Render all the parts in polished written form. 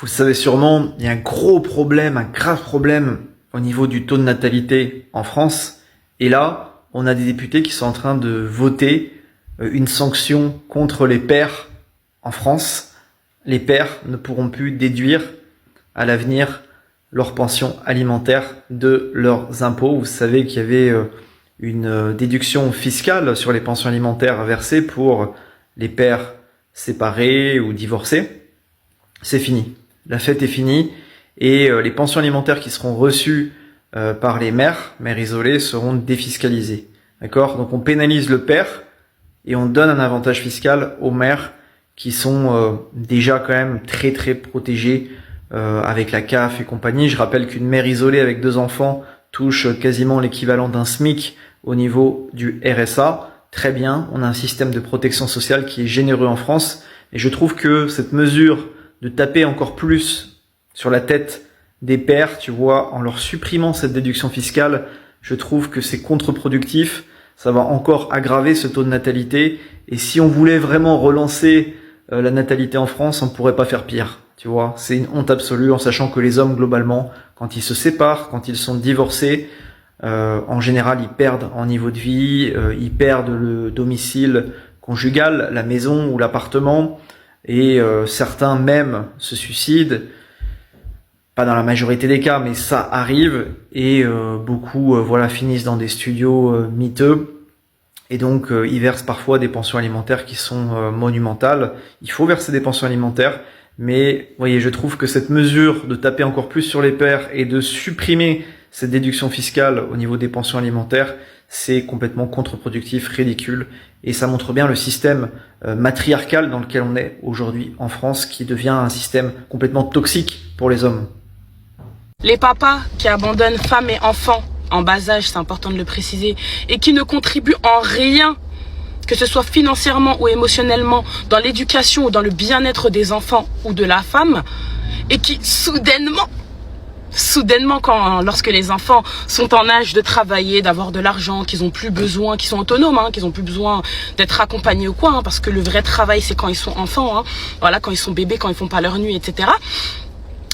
Vous le savez sûrement, il y a un gros problème, un grave problème au niveau du taux de natalité en France. Et là, on a des députés qui sont en train de voter une sanction contre les pères en France. Les pères ne pourront plus déduire à l'avenir leur pension alimentaire de leurs impôts. Vous savez qu'il y avait une déduction fiscale sur les pensions alimentaires versées pour les pères séparés ou divorcés. C'est fini. La fête est finie et les pensions alimentaires qui seront reçues par les mères isolées seront défiscalisées. D'accord? Donc on pénalise le père et on donne un avantage fiscal aux mères qui sont déjà quand même très très protégées avec la CAF et compagnie. Je rappelle qu'une mère isolée avec 2 enfants touche quasiment l'équivalent d'un SMIC au niveau du RSA. Très bien, on a un système de protection sociale qui est généreux en France et je trouve que cette mesure de taper encore plus sur la tête des pères, tu vois, en leur supprimant cette déduction fiscale, je trouve que c'est contre-productif. Ça va encore aggraver ce taux de natalité. Et si on voulait vraiment relancer la natalité en France, on ne pourrait pas faire pire. Tu vois, c'est une honte absolue en sachant que les hommes, globalement, quand ils se séparent, quand ils sont divorcés, en général, ils perdent en niveau de vie, ils perdent le domicile conjugal, la maison ou l'appartement. Et certains même se suicident, pas dans la majorité des cas, mais ça arrive, et beaucoup voilà, finissent dans des studios miteux, et donc ils versent parfois des pensions alimentaires qui sont monumentales. Il faut verser des pensions alimentaires, mais vous voyez, je trouve que cette mesure de taper encore plus sur les pères et de supprimer cette déduction fiscale au niveau des pensions alimentaires, c'est complètement contre-productif, ridicule, et ça montre bien le système matriarcal dans lequel on est aujourd'hui en France, qui devient un système complètement toxique pour les hommes. Les papas qui abandonnent femmes et enfants en bas âge, c'est important de le préciser, et qui ne contribuent en rien, que ce soit financièrement ou émotionnellement, dans l'éducation ou dans le bien-être des enfants ou de la femme, et qui soudainement, lorsque les enfants sont en âge de travailler, d'avoir de l'argent, qu'ils ont plus besoin, qu'ils sont autonomes, qu'ils ont plus besoin d'être accompagnés ou quoi, parce que le vrai travail c'est quand ils sont enfants, voilà, quand ils sont bébés, quand ils font pas leur nuit, etc.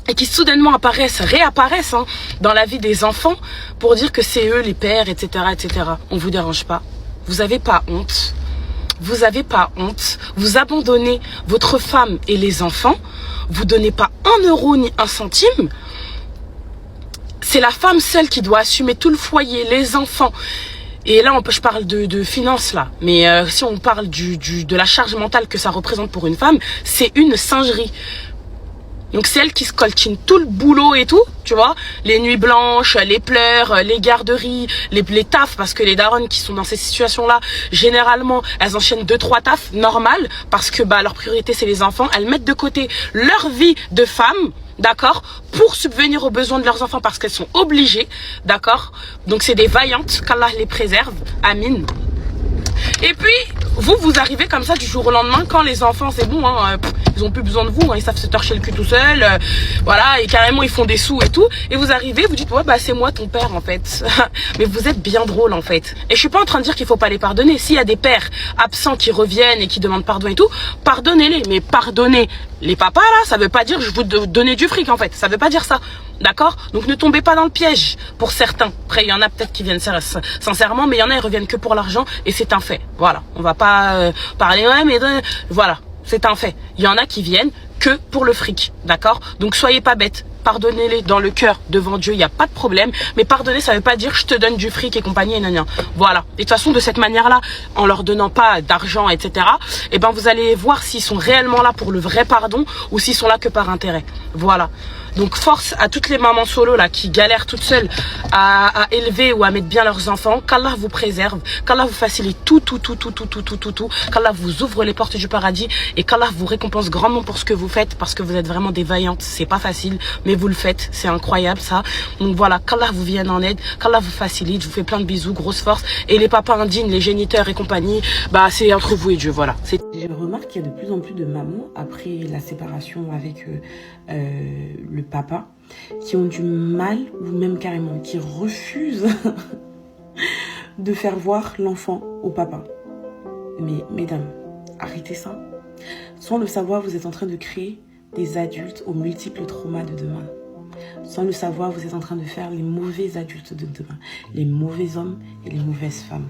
Et qui soudainement réapparaissent dans la vie des enfants pour dire que c'est eux les pères, etc., etc. On vous dérange pas? Vous avez pas honte? Vous avez pas honte? Vous abandonnez votre femme et les enfants, vous donnez pas 1 euro ni 1 centime. C'est la femme seule qui doit assumer tout le foyer, les enfants. Et là, je parle de finances, là. Mais si on parle de la charge mentale que ça représente pour une femme, c'est une singerie. Donc c'est elle qui se coltine tout le boulot et tout, tu vois, les nuits blanches, les pleurs, les garderies, les tafs, parce que les daronnes qui sont dans ces situations-là, généralement, elles enchaînent 2-3 tafs, normal, parce que leur priorité c'est les enfants, elles mettent de côté leur vie de femme, d'accord, pour subvenir aux besoins de leurs enfants, parce qu'elles sont obligées, d'accord. Donc c'est des vaillantes, qu'Allah les préserve, amin. Et puis, vous arrivez comme ça du jour au lendemain, quand les enfants, c'est bon, ils ont plus besoin de vous, ils savent se torcher le cul tout seuls, voilà, et carrément ils font des sous et tout, et vous arrivez, vous dites, ouais, c'est moi ton père, en fait. Mais vous êtes bien drôle, en fait. Et je suis pas en train de dire qu'il faut pas les pardonner. S'il y a des pères absents qui reviennent et qui demandent pardon et tout, pardonnez-les. Mais pardonnez les papas, là, ça veut pas dire je vous donner du fric, en fait. Ça veut pas dire ça. D'accord? Donc ne tombez pas dans le piège pour certains. Après, il y en a peut-être qui viennent sincèrement, mais il y en a, ils reviennent que pour l'argent, et c'est un fait. Voilà. On va pas parler, ouais, mais voilà. C'est un fait. Il y en a qui viennent que pour le fric. D'accord? Donc soyez pas bêtes. Pardonnez-les dans le cœur devant Dieu, il n'y a pas de problème. Mais pardonner, ça veut pas dire je te donne du fric et compagnie et nan. Voilà. Et de toute façon, de cette manière-là, en leur donnant pas d'argent, etc., eh ben, vous allez voir s'ils sont réellement là pour le vrai pardon ou s'ils sont là que par intérêt. Voilà. Donc force à toutes les mamans solo là qui galèrent toutes seules à élever ou à mettre bien leurs enfants. Qu'Allah vous préserve, qu'Allah vous facilite tout, qu'Allah vous ouvre les portes du paradis et qu'Allah vous récompense grandement pour ce que vous faites, parce que vous êtes vraiment des vaillantes. C'est pas facile, mais vous le faites, c'est incroyable ça. Donc voilà, qu'Allah vous vienne en aide, qu'Allah vous facilite. Je vous fais plein de bisous, grosse force. Et les papas indignes, les géniteurs et compagnie, c'est entre vous et Dieu, voilà. Je remarque qu'il y a de plus en plus de mamans après la séparation avec le papa qui ont du mal, ou même carrément qui refusent de faire voir l'enfant au papa. Mais mesdames, arrêtez ça. Sans le savoir, vous êtes en train de créer des adultes aux multiples traumas de demain. Sans le savoir, vous êtes en train de faire les mauvais adultes de demain, les mauvais hommes et les mauvaises femmes.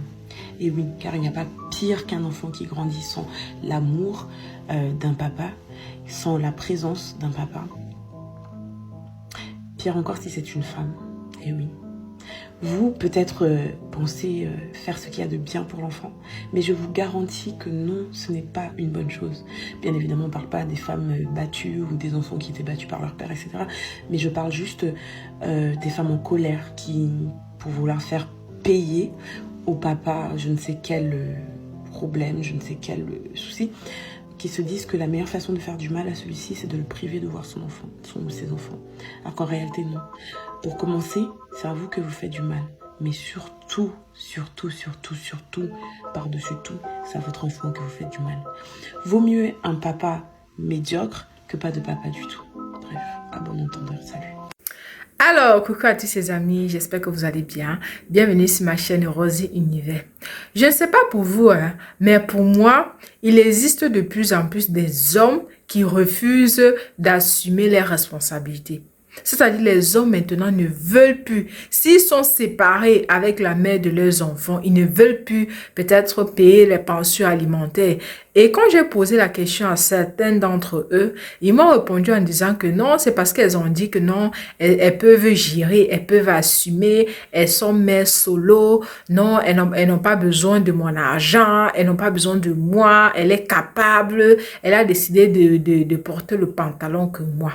Et oui, car il n'y a pas pire qu'un enfant qui grandit sans l'amour d'un papa, sans la présence d'un papa. Pire encore si c'est une femme. Et oui. Vous, peut-être, pensez faire ce qu'il y a de bien pour l'enfant, mais je vous garantis que non, ce n'est pas une bonne chose. Bien évidemment, on ne parle pas des femmes battues ou des enfants qui étaient battus par leur père, etc. Mais je parle juste des femmes en colère qui, pour vouloir faire payer au papa je ne sais quel problème, je ne sais quel souci, qui se disent que la meilleure façon de faire du mal à celui-ci, c'est de le priver de voir son enfant, son ou ses enfants. Alors qu'en réalité, non. Pour commencer, c'est à vous que vous faites du mal. Mais surtout, par-dessus tout, c'est à votre enfant que vous faites du mal. Vaut mieux un papa médiocre que pas de papa du tout. Bref, à bon entendeur, salut. Alors, coucou à tous ces amis, j'espère que vous allez bien. Bienvenue sur ma chaîne Rosy Univers. Je ne sais pas pour vous, mais pour moi, il existe de plus en plus des hommes qui refusent d'assumer leurs responsabilités. C'est-à-dire les hommes maintenant ne veulent plus. S'ils sont séparés avec la mère de leurs enfants, ils ne veulent plus peut-être payer les pensions alimentaires. Et quand j'ai posé la question à certains d'entre eux, ils m'ont répondu en disant que non, c'est parce qu'elles ont dit que non, elles peuvent gérer, elles peuvent assumer, elles sont mères solo, non, elles n'ont pas besoin de mon argent, elles n'ont pas besoin de moi, elle est capable, elle a décidé de porter le pantalon que moi.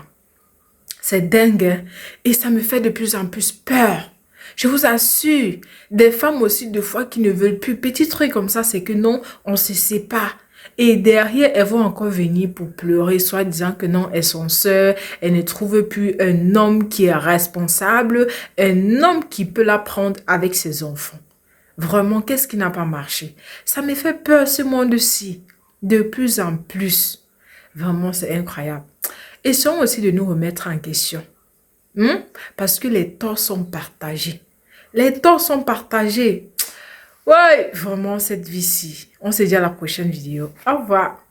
C'est dingue, hein? Et ça me fait de plus en plus peur. Je vous assure, des femmes aussi de fois qui ne veulent plus. Petit truc comme ça, c'est que non, on se sépare. Et derrière, elles vont encore venir pour pleurer, soit disant que non, elles sont sœurs, elles ne trouvent plus un homme qui est responsable, un homme qui peut la prendre avec ses enfants. Vraiment, qu'est-ce qui n'a pas marché? Ça me fait peur, ce monde-ci, de plus en plus. Vraiment, c'est incroyable. Essayons aussi de nous remettre en question. Parce que les torts sont partagés. Les torts sont partagés. Ouais, vraiment, cette vie-ci. On se dit à la prochaine vidéo. Au revoir.